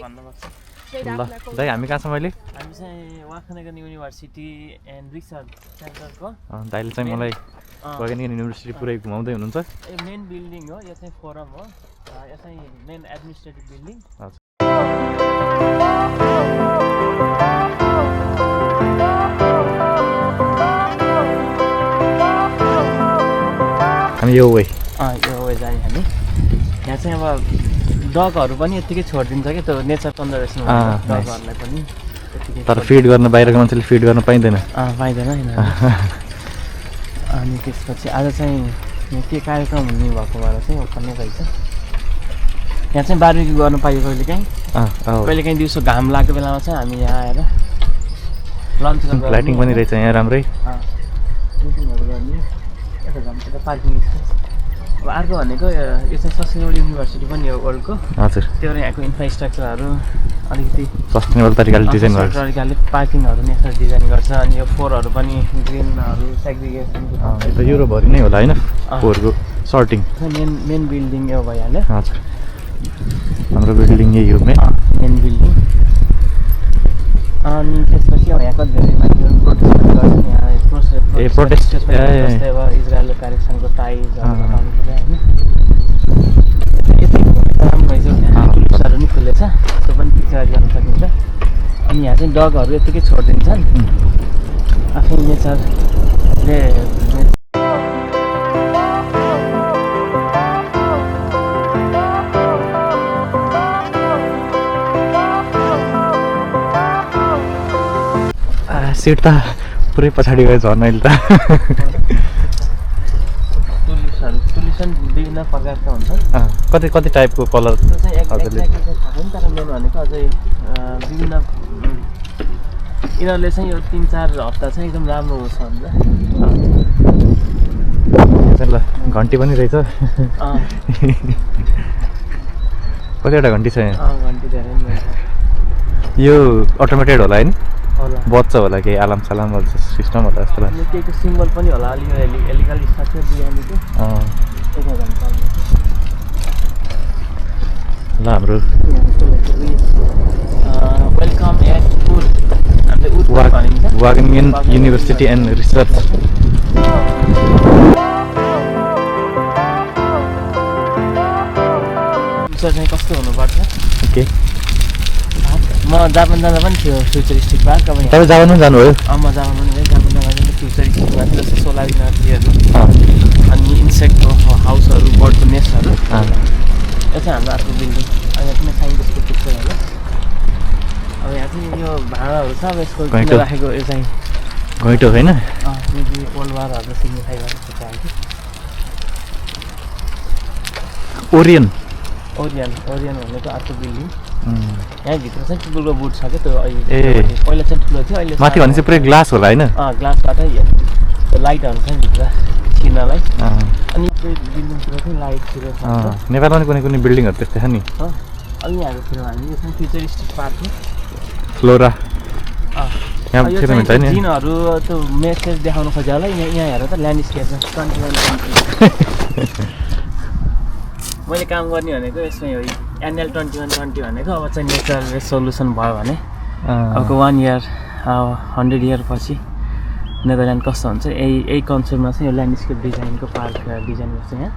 ल दाइ हामी कहाँ छौँ अहिले हामी चाहिँ वाखानगन युनिभर्सिटी एन्ड रिसर्च सेन्टरको दाइले चाहिँ मलाई वाखानगन युनिभर्सिटी पुरै घुमाउँदै हुनुहुन्छ यो मेन बिल्डिङ हो यो चाहिँ फोरम हो यो चाहिँ मेन एडमिनिस्ट्रेटिभ बिल्डिङ हामी यो वे जाने हामी यहाँ चाहिँ अब डगहरू पनि यत्तिकै छोडिदिन्छ कि त्यो नेचर कन्जर्भेसन डगहरूलाई पनि तर फिड गर्न बाहिरको मान्छेले फिड गर्न पाइँदैन पाइँदैन अनि त्यसपछि आज चाहिँ के कार्यक्रम हुने भएको भएर चाहिँ ओपन रहेछ यहाँ चाहिँ बारबेक्यु गर्न पाइयो कहिलेकाहीँ दिउँसो घाम लागेको बेलामा चाहिँ हामी यहाँ आएर लन्च लाइटिङ पनि रहेछ यहाँ राम्रै मिटिङहरू गर्ने यता झन् पार्किङ अब अर्को भनेको यो चाहिँ सस्टेनेबल युनिभर्सिटी पनि हो वर्ल्डको हजुर त्यो यहाँको इन्फ्रास्ट्रक्चरहरू अलिकति सस्टेनेबल तरिकाले डिजाइन गर्छ तरिकाले पार्किङहरू नि यसरी डिजाइन गर्छ अनि यो फोरहरू पनि ग्रिनहरू सेग्रिगेसन यो त युरोपभरि नै होला होइन फोरको सर्टिङ मेन बिल्डिङ यो भइहाल्यो हजुर हाम्रो बिल्डिङ यही हो मेन बिल्डिङ अनि त्यसपछि यहाँ कति धेरै मान्छेहरू प्रोटेस्ट पनि गर्छन् यहाँ प्रोटेस्ट जस्तै अब इजरायल प्यालेस्टाइनको टाइजहरू लगाउनु पऱ्यो होइन राम्रो रहेछ त्यहाँ टुरिस्टहरू पनि खुलेछ त्यो पनि पिक्चर गर्न सकिन्छ अनि यहाँ चाहिँ डगहरू यत्तिकै छोडिदिन्छन् आफै नेचरले सिट त पुरै पछाडि गयो झर्न अहिले त टुलिसन विभिन्न प्रकारका हुन्छन् कति कति टाइपको कलर हजुरले तर मेन भनेको अझै विभिन्न यिनीहरूले चाहिँ यो 3-4 हप्ता चाहिँ एकदम राम्रो होस् भनेर ल घन्टी पनि रहेछ कतिवटा घन्टी छ यहाँ घन्टी धेरै नै रहेछ यो अटोमेटेड होला होइन बच्चा होला केही आलाम सालाम सिस्टम होला जस्तो लाग्छ केहीको सिम्बल पनि होला अलिक एलिगल स्ट्रक्चर बिहानीको ल हाम्रो वेलकम एट फुड वागेनियन युनिभर्सिटी एन्ड रिसर्च चाहिँ कस्तो हुनुपर्छ ओके म जापान जाँदा पनि थियो फ्युचरिस्टिक पार्क अब तपाईँ जापान पनि जानुभयो म जापान पनि जापान जाँदा पनि फ्युचरिस्टिक पार्क जस्तै सोलारिनाहरू अनि इन्सेक्टको हाउसहरू बर्डको नेस्टहरू यो चाहिँ हाम्रो अर्को बिल्डिङ अहिले पनि साइन्टिस्टको पिक्चर होला अब यहाँ चाहिँ यो भाँडाहरू छ अब यसको किन राखेको यो चाहिँ घैँटो होइन वर्ल्ड वारहरू सिग्निफाई गरेको चाहन्छु ओरियन भनेको अर्को बिल्डिङ यहाँभित्र चाहिँ पिपलको बुट छ क्या त्यो अहिले पहिला चाहिँ ठुलो थियो अहिले माथि भने चाहिँ पुरै ग्लास होला होइन ग्लासबाटै लाइटहरू चाहिँ भित्र छिर्नलाई अनि बिल्डिङतिर चाहिँ लाइटतिर नेपालमा पनि कुनै बिल्डिङहरू त्यस्तै छ नि अनि यहाँहरूतिर हामी यो चाहिँ फ्युचरिस्टिक पार्क हो फ्लोरा यहाँ जिनहरू त्यो मेसेज देखाउनु खोज्यो होला यहाँ हेर त ल्यान्डस्केपमा 21 मैले काम गर्ने भनेको यसमै हो एनएल 2120 भनेको अब चाहिँ नेचर सोल्युसन भयो भने अब 1 इयर 100 इयर पछि नेदरल्यान्ड कस्तो हुन्छ यही कन्सेप्टमा चाहिँ यो ल्यान्डस्केप डिजाइनको पार्क डिजाइन गर्छ यहाँ